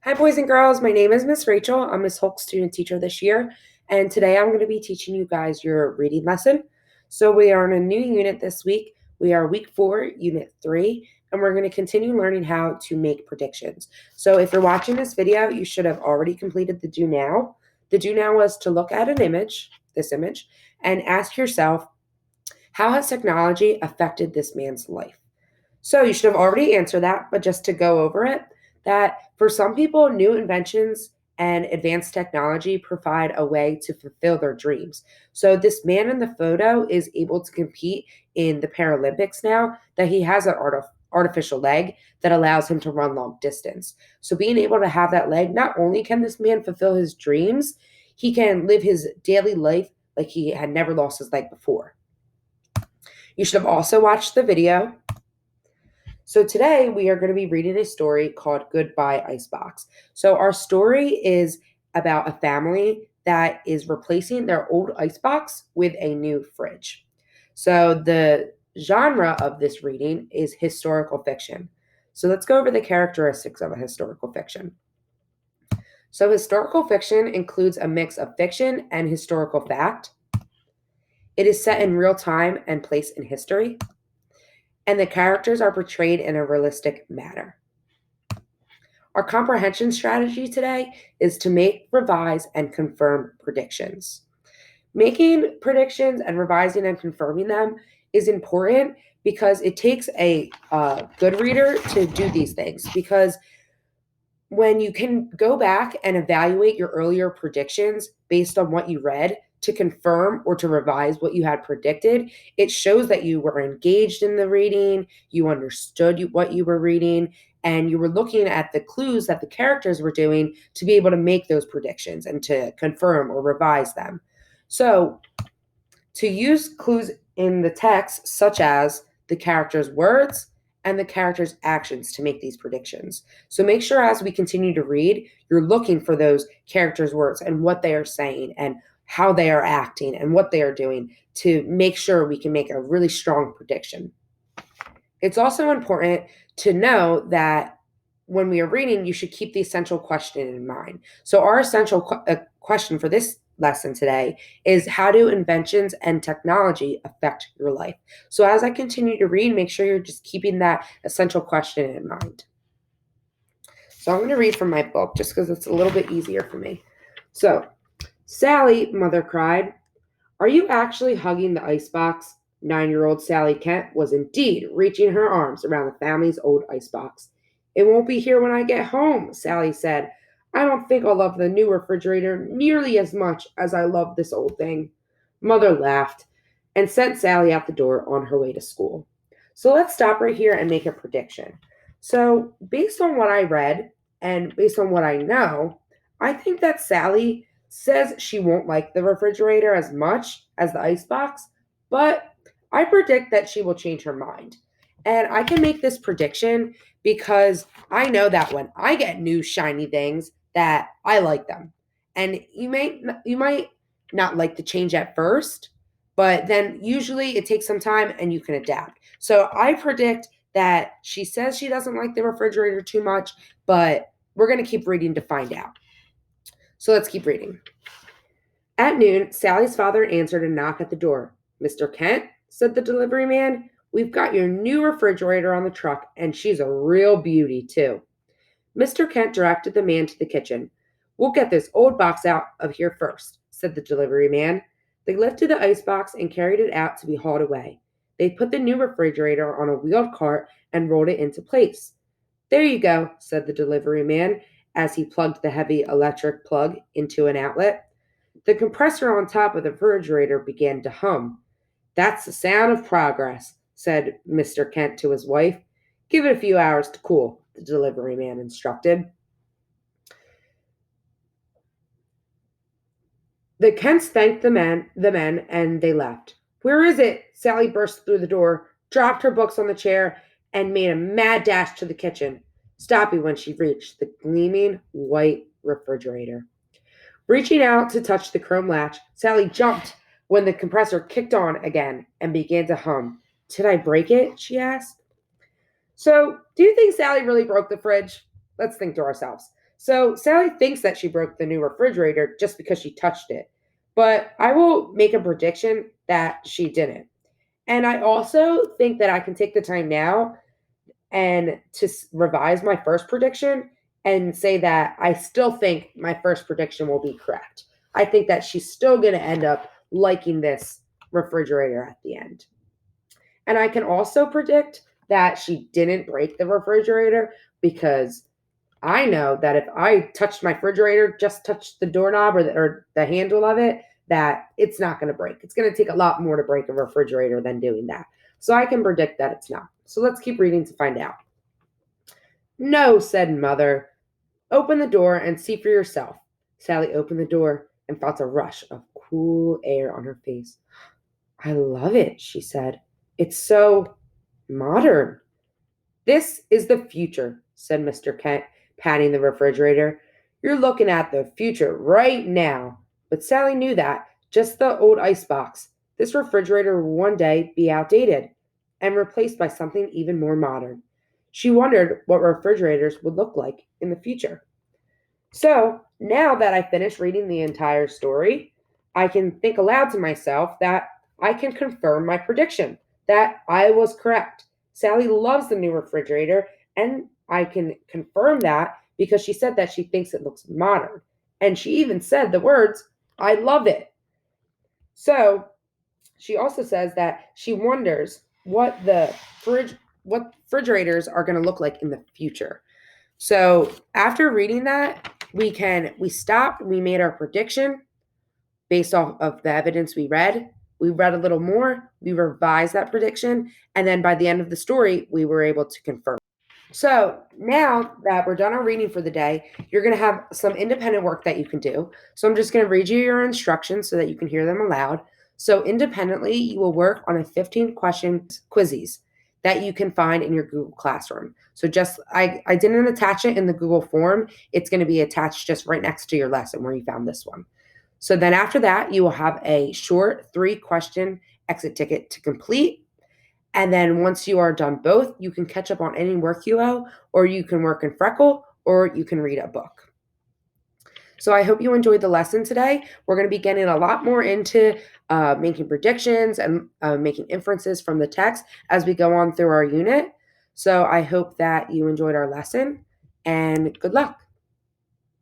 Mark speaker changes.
Speaker 1: Hi, boys and girls. My name is Miss Rachel. I'm Miss Hulk's student teacher this year, and today I'm going to be teaching you guys your reading lesson. So we are in a new unit this week. We are week 4, unit 3, and we're going to continue learning how to make predictions. So if you're watching this video, you should have already completed the do now. The do now was to look at an image, this image, and ask yourself, how has technology affected this man's life? So you should have already answered that, but just to go over it, that for some people, new inventions and advanced technology provide a way to fulfill their dreams. So this man in the photo is able to compete in the Paralympics now, that he has an artificial leg that allows him to run long distance. So being able to have that leg, not only can this man fulfill his dreams, he can live his daily life like he had never lost his leg before. You should have also watched the video. So today we are going to be reading a story called Goodbye Icebox. So our story is about a family that is replacing their old icebox with a new fridge. So the genre of this reading is historical fiction. So let's go over the characteristics of a historical fiction. So historical fiction includes a mix of fiction and historical fact. It is set in real time and place in history, and the characters are portrayed in a realistic manner. Our comprehension strategy today is to make, revise, and confirm predictions. Making predictions and revising and confirming them is important because it takes a good reader to do these things, because when you can go back and evaluate your earlier predictions based on what you read to confirm or to revise what you had predicted, it shows that you were engaged in the reading, you understood what you were reading, and you were looking at the clues that the characters were doing to be able to make those predictions and to confirm or revise them. So, to use clues in the text, such as the characters' words and the characters' actions, to make these predictions. So make sure as we continue to read, you're looking for those characters' words and what they are saying and how they are acting and what they are doing to make sure we can make a really strong prediction. It's also important to know that when we are reading, you should keep the essential question in mind. So our essential question for this lesson today is, how do inventions and technology affect your life? So as I continue to read, make sure you're just keeping that essential question in mind. So I'm going to read from my book just because it's a little bit easier for me. So, Sally, Mother cried, are you actually hugging the icebox? 9-year-old Sally Kent was indeed reaching her arms around the family's old icebox. It won't be here when I get home, Sally said. I don't think I'll love the new refrigerator nearly as much as I love this old thing. Mother laughed and sent Sally out the door on her way to school. So let's stop right here and make a prediction. So based on what I read and based on what I know, I think that Sally says she won't like the refrigerator as much as the icebox, but I predict that she will change her mind. And I can make this prediction because I know that when I get new shiny things, that I like them. And you might not like the change at first, but then usually it takes some time and you can adapt. So I predict that she says she doesn't like the refrigerator too much, but we're going to keep reading to find out. So let's keep reading. At noon, Sally's father answered a knock at the door. Mr. Kent, said the delivery man, we've got your new refrigerator on the truck, and she's a real beauty, too. Mr. Kent directed the man to the kitchen. We'll get this old box out of here first, said the delivery man. They lifted the icebox and carried it out to be hauled away. They put the new refrigerator on a wheeled cart and rolled it into place. There you go, said the delivery man as he plugged the heavy electric plug into an outlet. The compressor on top of the refrigerator began to hum. That's the sound of progress, said Mr. Kent to his wife. Give it a few hours to cool, the delivery man instructed. The Kents thanked the men, and they left. Where is it? Sally burst through the door, dropped her books on the chair, and made a mad dash to the kitchen, stopping when she reached the gleaming white refrigerator. Reaching out to touch the chrome latch, Sally jumped when the compressor kicked on again and began to hum. Did I break it? She asked. So, do you think Sally really broke the fridge? Let's think to ourselves. So Sally thinks that she broke the new refrigerator just because she touched it. But I will make a prediction that she didn't. And I also think that I can take the time now and to revise my first prediction and say that I still think my first prediction will be correct. I think that she's still going to end up liking this refrigerator at the end. And I can also predict that she didn't break the refrigerator because I know that if I touched my refrigerator, just touched the doorknob or the handle of it, that it's not going to break. It's going to take a lot more to break a refrigerator than doing that. So I can predict that it's not. So let's keep reading to find out. No, said Mother. Open the door and see for yourself. Sally opened the door and felt a rush of cool air on her face. I love it, she said. It's so modern. This is the future, said Mr. Kent, patting the refrigerator. You're looking at the future right now. But Sally knew that, just the old icebox, this refrigerator will one day be outdated and replaced by something even more modern. She wondered what refrigerators would look like in the future. So now that I finished reading the entire story, I can think aloud to myself that I can confirm my prediction that I was correct. Sally loves the new refrigerator, and I can confirm that because she said that she thinks it looks modern. And she even said the words, I love it. So she also says that she wonders what what refrigerators are going to look like in the future. So after reading that, we stopped, we made our prediction based off of the evidence we read. We read a little more, we revised that prediction, and then by the end of the story, we were able to confirm. So now that we're done our reading for the day, you're going to have some independent work that you can do. So I'm just going to read you your instructions so that you can hear them aloud. So independently, you will work on a 15-question quizzes that you can find in your Google Classroom. So I didn't attach it in the Google form. It's going to be attached just right next to your lesson where you found this one. So then after that, you will have a short 3-question exit ticket to complete. And then once you are done both, you can catch up on any work you owe, or you can work in Freckle, or you can read a book. So I hope you enjoyed the lesson today. We're going to be getting a lot more into making predictions and making inferences from the text as we go on through our unit. So I hope that you enjoyed our lesson, and good luck.